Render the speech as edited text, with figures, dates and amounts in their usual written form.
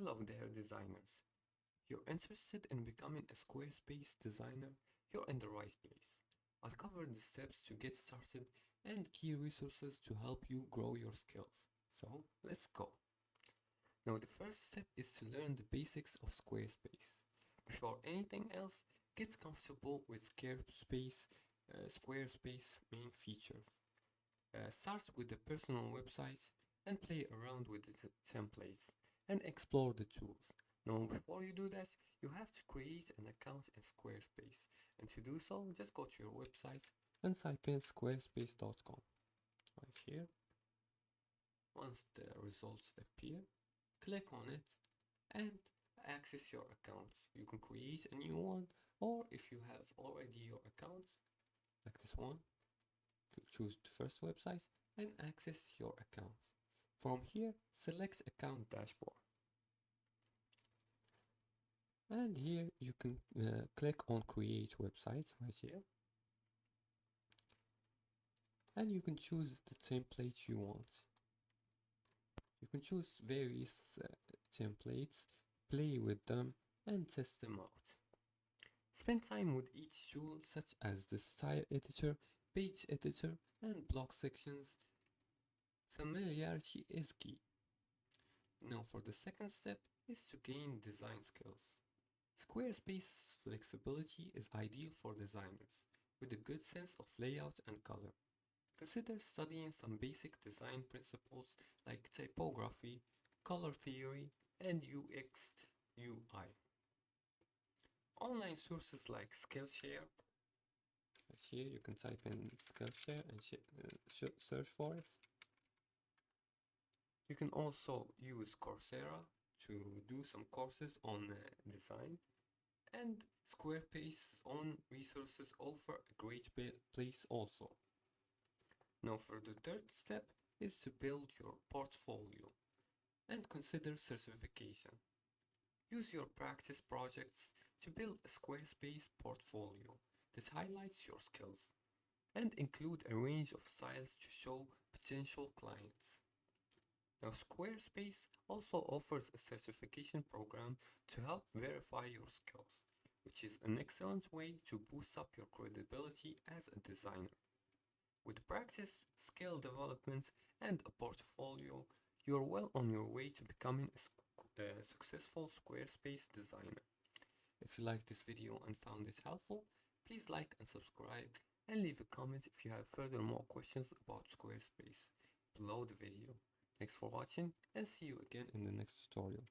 Hello there, designers. If you're interested in becoming a Squarespace designer, you're in the right place. I'll cover the steps to get started and key resources to help you grow your skills. So, let's go. Now, the first step is to learn the basics of Squarespace. Before anything else, get comfortable with Squarespace main features. Start with the personal website and play around with the templates and explore the tools. Now, before you do that, you have to create an account in Squarespace. And to do so, just go to your website and type in squarespace.com right here. Once the results appear, click on it and access your account. You can create a new one, or if you have already your account, like this one, choose the first website and access your account. From here, select Account Dashboard. And here you can click on Create Website right here. And you can choose the template you want. You can choose various templates, play with them, and test them out. Spend time with each tool such as the style editor, page editor, and block sections. Familiarity is key. Now for the second step is to gain design skills. Squarespace's flexibility is ideal for designers with a good sense of layout and color. Consider studying some basic design principles like typography, color theory, and UX UI. Online sources like Skillshare. Here you can type in Skillshare and search for it. You can also use Coursera to do some courses on design, and Squarespace's own resources offer a great place also. Now for the third step is to build your portfolio and consider certification. Use your practice projects to build a Squarespace portfolio that highlights your skills and include a range of styles to show potential clients. Now, Squarespace also offers a certification program to help verify your skills, which is an excellent way to boost up your credibility as a designer. With practice, skill development, and a portfolio, you're well on your way to becoming a successful Squarespace designer. If you liked this video and found it helpful, please like and subscribe and leave a comment if you have further more questions about Squarespace below the video. Thanks for watching and see you again in the next tutorial.